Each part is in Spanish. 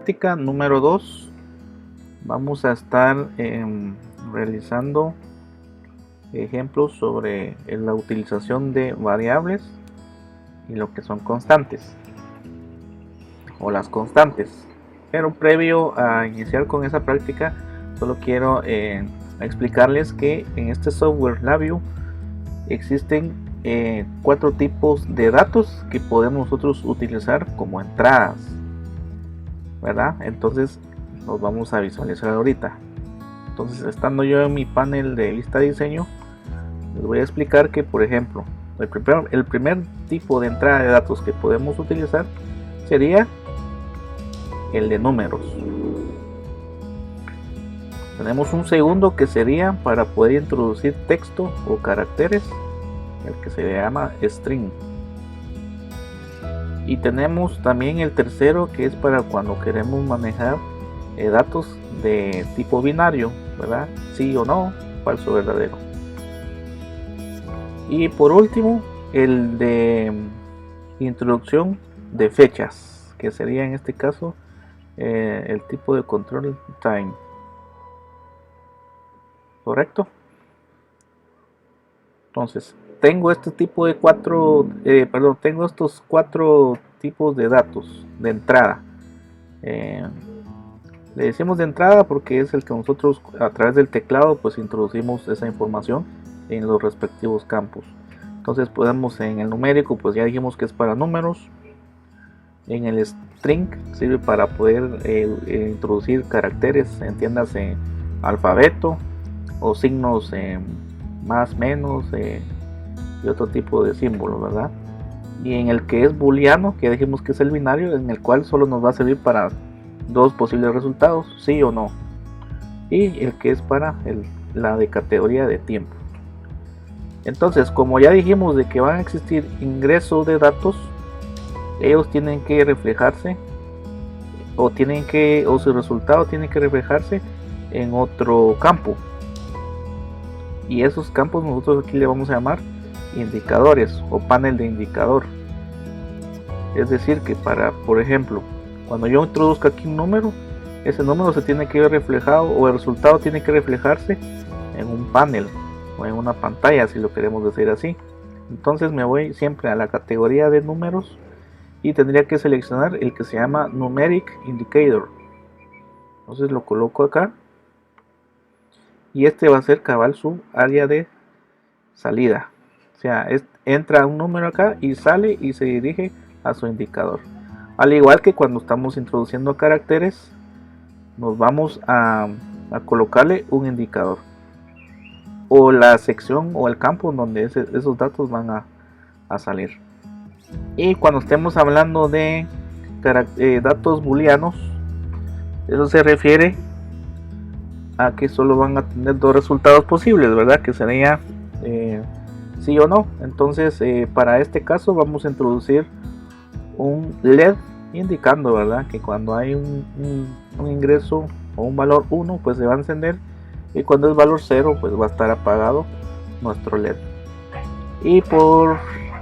práctica número 2 vamos a estar realizando ejemplos sobre la utilización de variables y lo que son constantes o las constantes. Pero previo a iniciar con esa práctica, solo quiero explicarles que en este software LabVIEW existen 4 tipos de datos que podemos nosotros utilizar como entradas, ¿verdad? Entonces los vamos a visualizar ahorita. Entonces, estando yo en mi panel de vista de diseño, les voy a explicar que, por ejemplo, el primer tipo de entrada de datos que podemos utilizar sería el de números. Tenemos un segundo que sería para poder introducir texto o caracteres, el que se llama string. Y tenemos también el tercero, que es para cuando queremos manejar datos de tipo binario, ¿verdad? Sí o no, falso o verdadero. Y por último, el de introducción de fechas, que sería en este caso el tipo de control time. ¿Correcto? Entonces, tengo este tipo de tengo estos 4 tipos de datos de entrada. Le decimos de entrada porque es el que nosotros a través del teclado pues introducimos esa información en los respectivos campos. Entonces podemos en el numérico, pues ya dijimos que es para números. En el string sirve para poder introducir caracteres, entiéndase alfabeto o signos más, menos y otro tipo de símbolos, ¿verdad? Y en el que es booleano, que dijimos que es el binario, en el cual solo nos va a servir para 2 posibles resultados, sí o no. Y el que es para la de categoría de tiempo. Entonces, como ya dijimos de que van a existir ingresos de datos, ellos tienen que reflejarse o su resultado tiene que reflejarse en otro campo. Y esos campos nosotros aquí le vamos a llamar indicadores o panel de indicador. Es decir que por ejemplo, cuando yo introduzco aquí un número, ese número se tiene que ver reflejado o el resultado tiene que reflejarse en un panel o en una pantalla, si lo queremos decir así. Entonces me voy siempre a la categoría de números y tendría que seleccionar el que se llama Numeric Indicator. Entonces lo coloco acá y este va a ser cabal su área de salida. O sea, entra un número acá y sale y se dirige a su indicador. Al igual que cuando estamos introduciendo caracteres, nos vamos a colocarle un indicador o la sección o el campo donde esos datos van a salir. Y cuando estemos hablando de datos booleanos, eso se refiere a que solo van a tener 2 resultados posibles, ¿verdad? Que sería sí o no. Entonces para este caso vamos a introducir un LED indicando, ¿verdad?, que cuando hay un ingreso o un valor 1 pues se va a encender, y cuando es valor 0 pues va a estar apagado nuestro LED. Y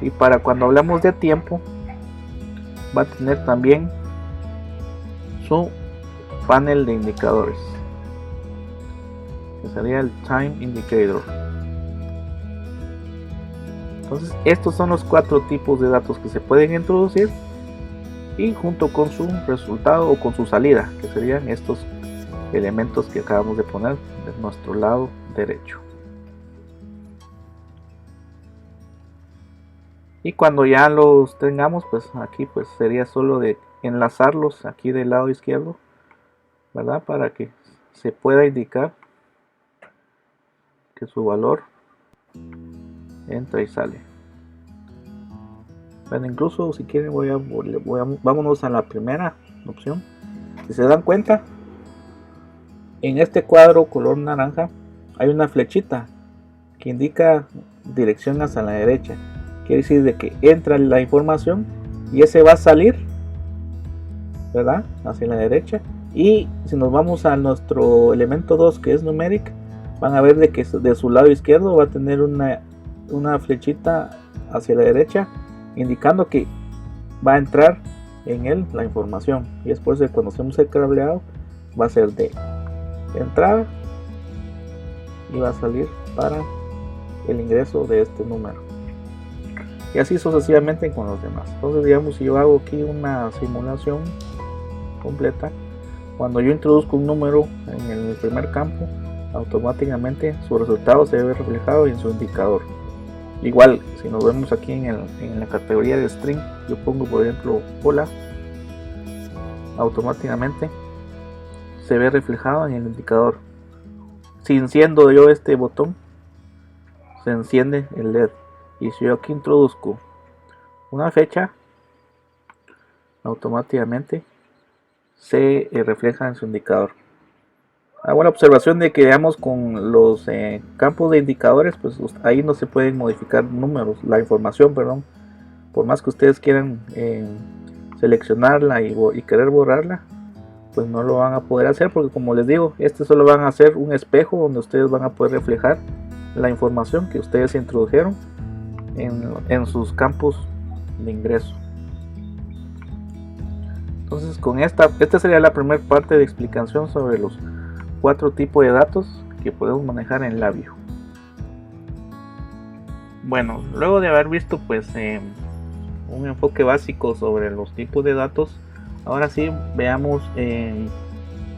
para cuando hablamos de tiempo va a tener también su panel de indicadores, que sería el time indicator. Entonces estos son los 4 tipos de datos que se pueden introducir y junto con su resultado o con su salida, que serían estos elementos que acabamos de poner de nuestro lado derecho. Y cuando ya los tengamos, pues aquí pues sería solo de enlazarlos aquí del lado izquierdo, ¿verdad?, para que se pueda indicar que su valor entra y sale. Bueno, incluso si quieren vámonos a la primera opción. Si se dan cuenta, en este cuadro color naranja hay una flechita que indica dirección hacia la derecha. Quiere decir de que entra la información y ese va a salir, ¿verdad?, hacia la derecha. Y si nos vamos a nuestro elemento 2, que es numeric, van a ver de que de su lado izquierdo va a tener una flechita hacia la derecha indicando que va a entrar en él la información, y es por eso que cuando hacemos el cableado va a ser de entrada y va a salir para el ingreso de este número, y así sucesivamente con los demás. Entonces, digamos, si yo hago aquí una simulación completa, cuando yo introduzco un número en el primer campo, automáticamente su resultado se ve reflejado en su indicador. Igual, si nos vemos aquí en la categoría de string, yo pongo por ejemplo hola, automáticamente se ve reflejado en el indicador. Si enciendo yo este botón, se enciende el LED, y si yo aquí introduzco una fecha, automáticamente se refleja en su indicador. Hago la observación de que, digamos, con los campos de indicadores, pues ahí no se pueden modificar números, la información, perdón. Por más que ustedes quieran seleccionarla y querer borrarla, pues no lo van a poder hacer, porque como les digo, solo van a hacer un espejo donde ustedes van a poder reflejar la información que ustedes introdujeron en sus campos de ingreso. Entonces, con esta sería la primera parte de explicación sobre los 4 tipos de datos que podemos manejar en Labview. Bueno, luego de haber visto pues un enfoque básico sobre los tipos de datos, ahora sí veamos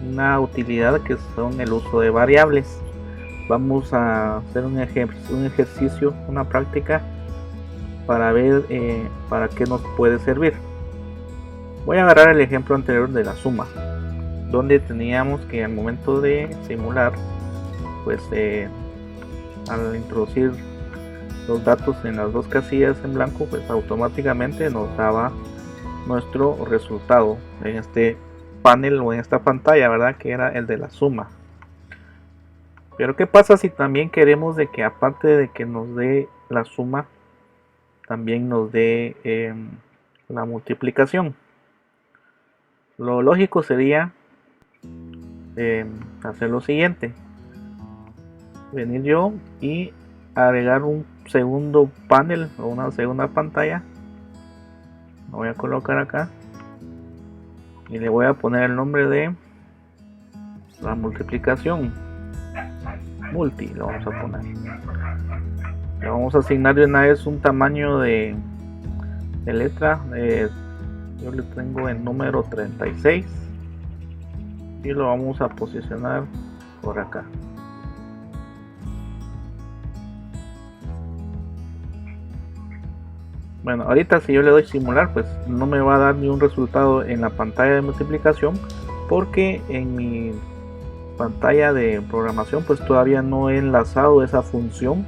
una utilidad que son el uso de variables. Vamos a hacer un ejercicio, una práctica para ver para qué nos puede servir. Voy a agarrar el ejemplo anterior de la suma, donde teníamos que al momento de simular, pues al introducir los datos en las dos casillas en blanco, pues automáticamente nos daba nuestro resultado en este panel o en esta pantalla, ¿verdad? Que era el de la suma. Pero ¿qué pasa si también queremos de que, aparte de que nos dé la suma, también nos dé la multiplicación? Lo lógico sería hacer lo siguiente: venir yo y agregar un segundo panel o una segunda pantalla. Lo voy a colocar acá y le voy a poner el nombre de la multiplicación. Multi lo vamos a poner. Le vamos a asignar de una vez un tamaño de letra. Yo le tengo el número 36 y lo vamos a posicionar por acá. Bueno, ahorita si yo le doy simular, pues no me va a dar ni un resultado en la pantalla de multiplicación, porque en mi pantalla de programación pues todavía no he enlazado esa función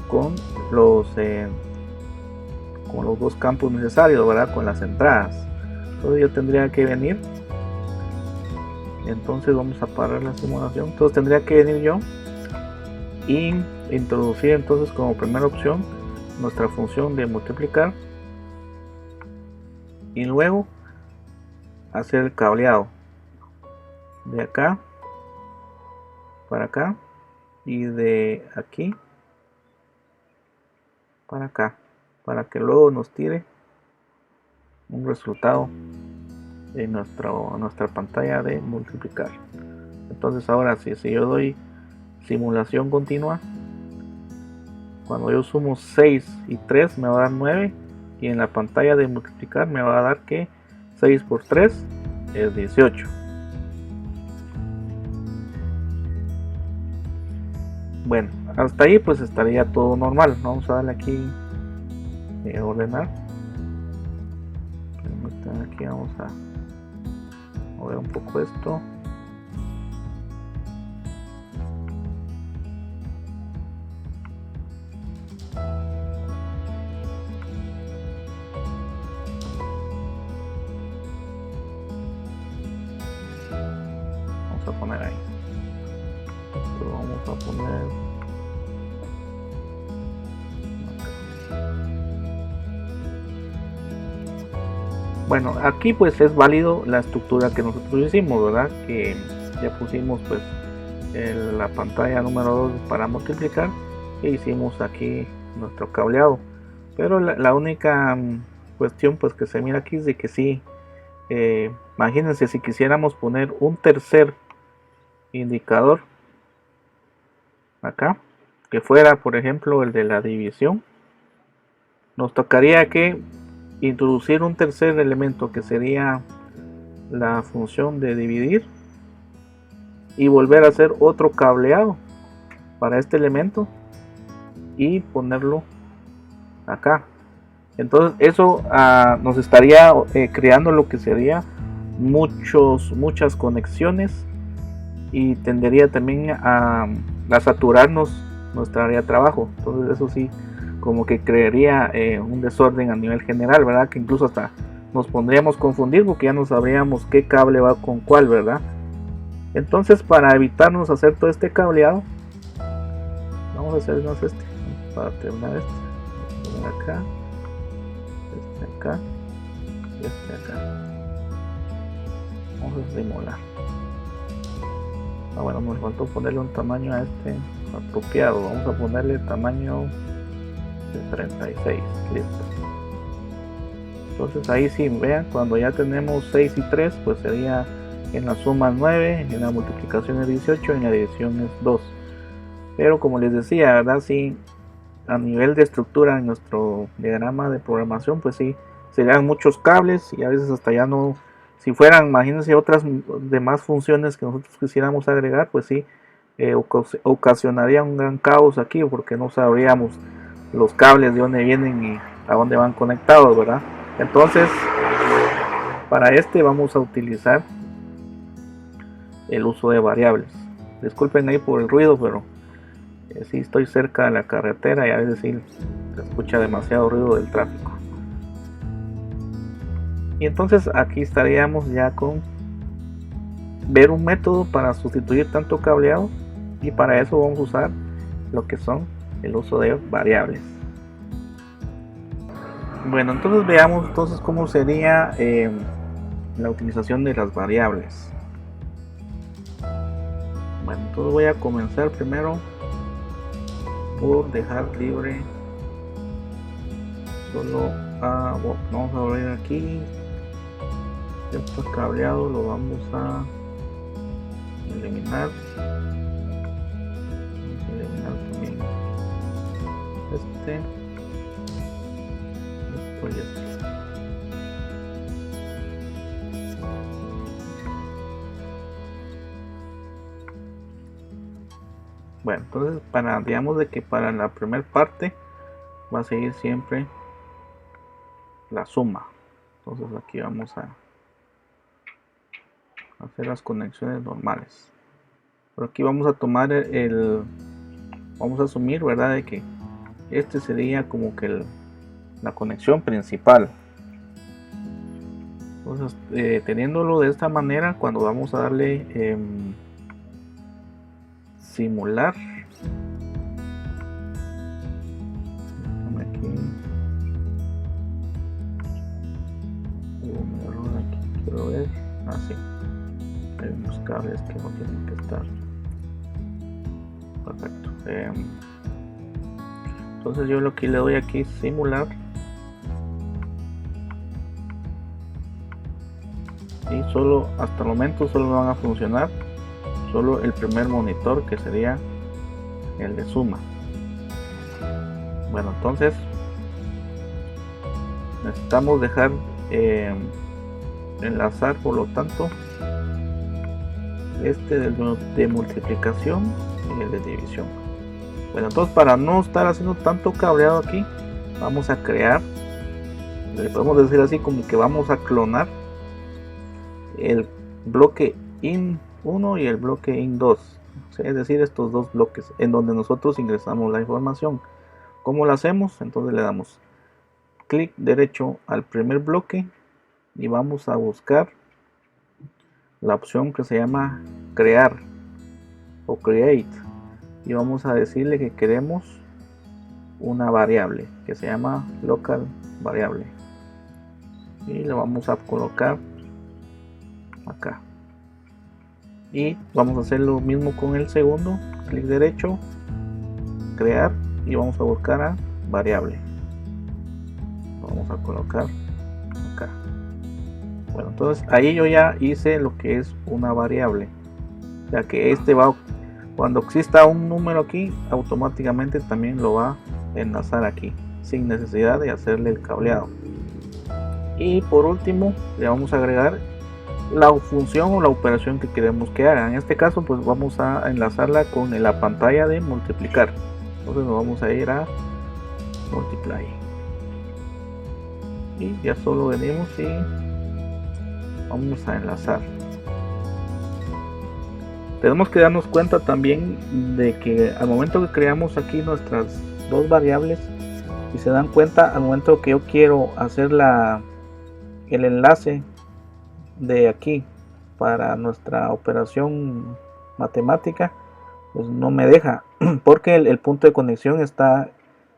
con los dos campos necesarios, ¿verdad? Con las entradas. Entonces yo tendría que venir, entonces vamos a parar la simulación. Entonces tendría que venir yo y introducir entonces como primera opción nuestra función de multiplicar, y luego hacer el cableado de acá para acá y de aquí para acá, para que luego nos tire un resultado en nuestra pantalla de multiplicar. Entonces ahora si yo doy simulación continua, cuando yo sumo 6 y 3 me va a dar 9, y en la pantalla de multiplicar me va a dar que 6 por 3 es 18. Bueno, hasta ahí pues estaría todo normal. Vamos a darle aquí ordenar. Aquí vamos a mover un poco esto. Vamos a poner ahí. Esto vamos a poner. Bueno, aquí pues es válido la estructura que nosotros hicimos, ¿verdad? Que ya pusimos pues la pantalla número 2 para multiplicar, e hicimos aquí nuestro cableado. Pero la única cuestión pues que se mira aquí es de que sí, imagínense si quisiéramos poner un tercer indicador acá, que fuera por ejemplo el de la división, nos tocaría que introducir un tercer elemento que sería la función de dividir y volver a hacer otro cableado para este elemento y ponerlo acá. Entonces eso nos estaría creando lo que sería muchas conexiones y tendería también a saturarnos nuestra área de trabajo. Entonces eso sí, como que crearía un desorden a nivel general, ¿verdad? Que incluso hasta nos pondríamos a confundir porque ya no sabríamos qué cable va con cuál, ¿verdad? Entonces para evitarnos hacer todo este cableado, vamos a hacernos para terminar acá, acá y acá. Vamos a simular. Bueno, nos faltó ponerle un tamaño a apropiado. Vamos a ponerle tamaño de 36. Listo. Entonces ahí sí, vean, cuando ya tenemos 6 y 3, pues sería en la suma 9, en la multiplicación es 18, en la división es 2. Pero como les decía, ¿verdad? Sí, a nivel de estructura en nuestro diagrama de programación, pues sí, serían muchos cables y a veces hasta ya no, si fueran, imagínense otras demás funciones que nosotros quisiéramos agregar, pues sí, ocasionaría un gran caos aquí porque no sabríamos los cables de dónde vienen y a dónde van conectados, ¿verdad? Entonces, para vamos a utilizar el uso de variables. Disculpen ahí por el ruido, pero sí estoy cerca de la carretera y a veces sí se escucha demasiado ruido del tráfico. Y entonces aquí estaríamos ya con ver un método para sustituir tanto cableado, y para eso vamos a usar lo que son el uso de variables. Bueno, entonces veamos cómo sería la utilización de las variables. Bueno, entonces voy a comenzar primero por dejar libre solo vamos a abrir aquí este cableado, lo vamos a eliminar. Vamos a eliminar también después Bueno, entonces digamos de que para la primera parte va a seguir siempre la suma. Entonces aquí vamos a hacer las conexiones normales. Pero aquí vamos a tomar vamos a asumir, ¿verdad?, de que sería como que la conexión principal. Entonces teniéndolo de esta manera, cuando vamos a darle simular, aquí hubo un error aquí, quiero ver, así hay unos cables que no tienen que estar. Perfecto. Entonces yo lo que le doy aquí simular y solo hasta el momento solo van a funcionar solo el primer monitor, que sería el de suma. Bueno, entonces necesitamos dejar enlazar por lo tanto de multiplicación y el de división. Bueno, entonces para no estar haciendo tanto cableado aquí, vamos a crear, le podemos decir así como que vamos a clonar el bloque IN1 y el bloque IN2, es decir, estos dos bloques en donde nosotros ingresamos la información. ¿Cómo lo hacemos? Entonces le damos clic derecho al primer bloque y vamos a buscar la opción que se llama crear o create, y vamos a decirle que queremos una variable que se llama local variable y le vamos a colocar acá, y vamos a hacer lo mismo con el segundo, clic derecho, crear, y vamos a buscar a variable, vamos a colocar acá. Bueno, entonces ahí yo ya hice lo que es una variable, o sea que este va, cuando exista un número aquí, automáticamente también lo va a enlazar aquí sin necesidad de hacerle el cableado. Y por último le vamos a agregar la función o la operación que queremos que haga. En este caso pues vamos a enlazarla con la pantalla de multiplicar. Entonces nos vamos a ir a multiply y ya solo venimos y vamos a enlazar. Tenemos que darnos cuenta también de que al momento que creamos aquí nuestras dos variables, si se dan cuenta, al momento que yo quiero hacer el enlace de aquí para nuestra operación matemática, pues no me deja porque el punto de conexión está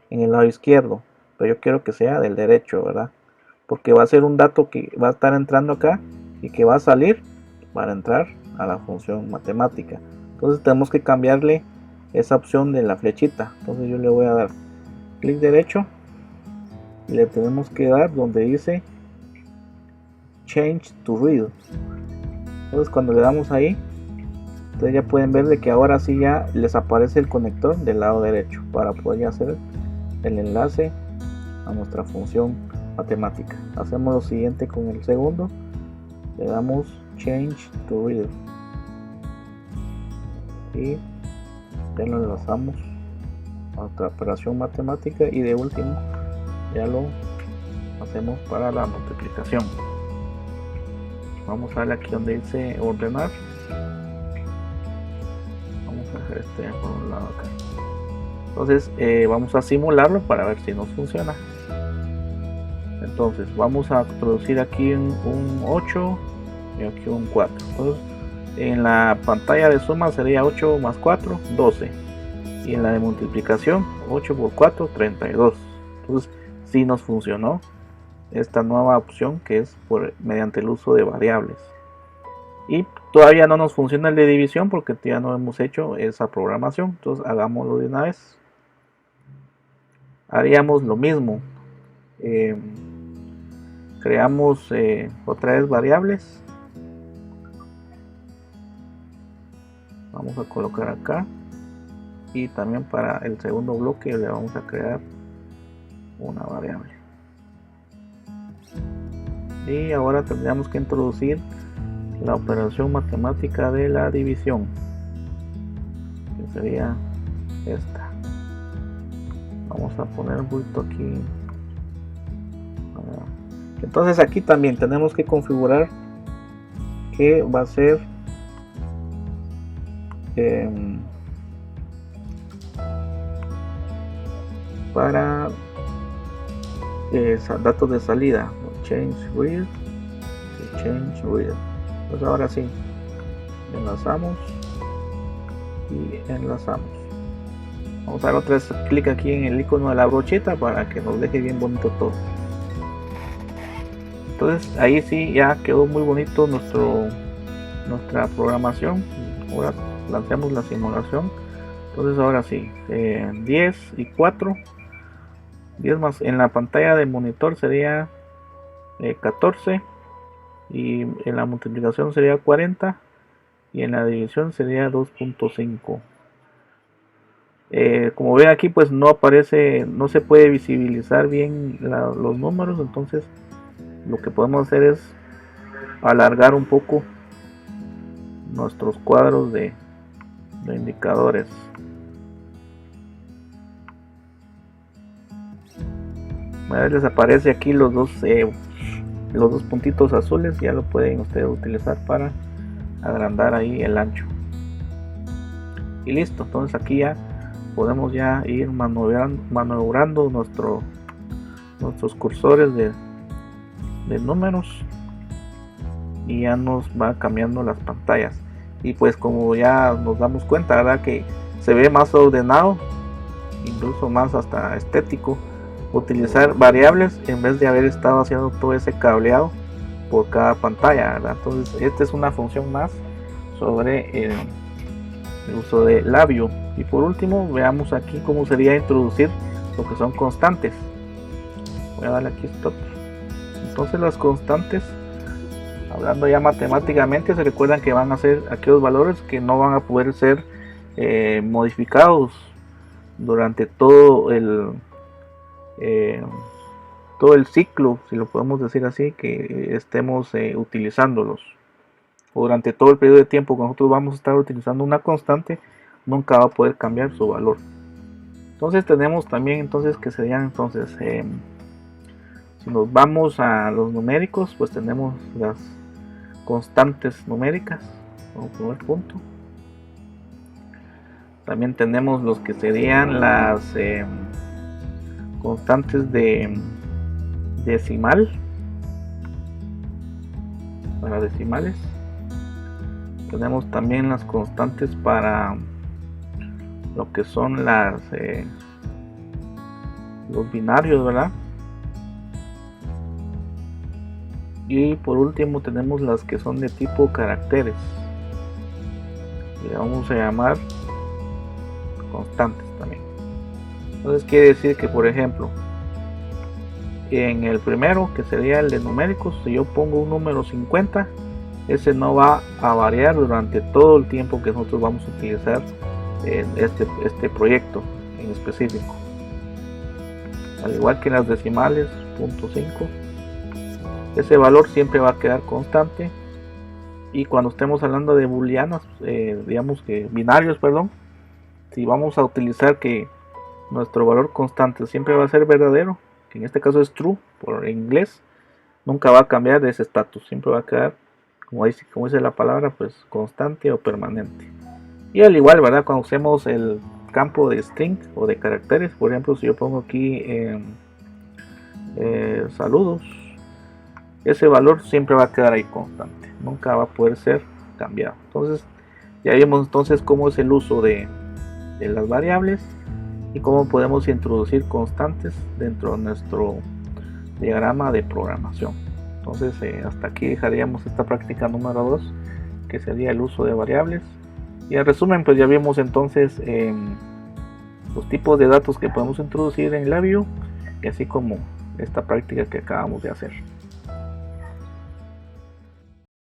en el lado izquierdo, pero yo quiero que sea del derecho, ¿verdad? Porque va a ser un dato que va a estar entrando acá y que va a salir para entrar a la función matemática. Entonces tenemos que cambiarle esa opción de la flechita. Entonces yo le voy a dar clic derecho y le tenemos que dar donde dice change to read. Entonces cuando le damos ahí, ustedes ya pueden ver de que ahora sí ya les aparece el conector del lado derecho para poder hacer el enlace a nuestra función matemática. Hacemos lo siguiente con el segundo, le damos change to read y ya lo enlazamos a nuestra operación matemática, y de último ya lo hacemos para la multiplicación. Vamos a darle aquí donde dice ordenar, vamos a hacer este por un lado acá. Entonces vamos a simularlo para ver si nos funciona. Entonces vamos a introducir aquí un 8 y aquí un 4. Entonces, en la pantalla de suma sería 8 más 4, 12. Y en la de multiplicación, 8 por 4, 32. Entonces sí nos funcionó esta nueva opción, que es mediante el uso de variables. Y todavía no nos funciona el de división porque ya no hemos hecho esa programación. Entonces hagámoslo de una vez. Haríamos lo mismo. Creamos otra vez variables. Vamos a colocar acá, y también para el segundo bloque le vamos a crear una variable. Y ahora tendríamos que introducir la operación matemática de la división, que sería esta. Vamos a poner un poquito aquí. Entonces aquí también tenemos que configurar que va a ser para datos de salida, change read y change read. Pues ahora sí, enlazamos y enlazamos. Vamos a dar otra vez clic aquí en el icono de la brocheta para que nos deje bien bonito todo. Entonces ahí sí ya quedó muy bonito nuestra programación. Ahora lanzamos la simulación. Entonces ahora sí, 10 y 4, 10 más en la pantalla de monitor sería 14, y en la multiplicación sería 40, y en la división sería 2.5. Como ven aquí, pues no aparece, no se puede visibilizar bien los números. Entonces lo que podemos hacer es alargar un poco nuestros cuadros de indicadores. Les aparece aquí los dos puntitos azules. Ya lo pueden ustedes utilizar para agrandar ahí el ancho, y listo. Entonces aquí ya podemos ya ir maniobrando nuestros cursores de números, y ya nos va cambiando las pantallas. Y pues como ya nos damos cuenta, ¿verdad?, que se ve más ordenado, incluso más hasta estético, utilizar variables en vez de haber estado haciendo todo ese cableado por cada pantalla, ¿verdad? Entonces esta es una función más sobre el uso de labio. Y por último, veamos aquí cómo sería introducir lo que son constantes. Voy a darle aquí stop. Entonces las constantes, hablando ya matemáticamente, se recuerdan que van a ser aquellos valores que no van a poder ser modificados durante todo el ciclo, si lo podemos decir así, que estemos utilizándolos. O durante todo el periodo de tiempo que nosotros vamos a estar utilizando una constante, nunca va a poder cambiar su valor. Entonces tenemos también entonces que serían entonces si nos vamos a los numéricos, pues tenemos las constantes numéricas como primer punto. También tenemos los que serían las constantes de decimal, para decimales. Tenemos también las constantes para lo que son los binarios, ¿verdad? Y por último tenemos las que son de tipo caracteres, le vamos a llamar constantes también. Entonces quiere decir que, por ejemplo, en el primero, que sería el de numéricos, si yo pongo un número 50, ese no va a variar durante todo el tiempo que nosotros vamos a utilizar en este proyecto en específico. Al igual que en las decimales, punto 5, ese valor siempre va a quedar constante. Y cuando estemos hablando de booleanas, digamos que binarios, perdón, si vamos a utilizar que nuestro valor constante siempre va a ser verdadero, que en este caso es true por inglés, nunca va a cambiar de ese estatus, siempre va a quedar, como dice la palabra, pues constante o permanente. Y al igual, ¿verdad? Cuando usemos el campo de string o de caracteres, por ejemplo, si yo pongo aquí saludos, ese valor siempre va a quedar ahí constante, nunca va a poder ser cambiado. Entonces ya vimos entonces cómo es el uso de las variables y cómo podemos introducir constantes dentro de nuestro diagrama de programación. Entonces hasta aquí dejaríamos esta práctica número 2, que sería el uso de variables. Y en resumen, pues ya vimos entonces los tipos de datos que podemos introducir en LabVIEW, y así como esta práctica que acabamos de hacer.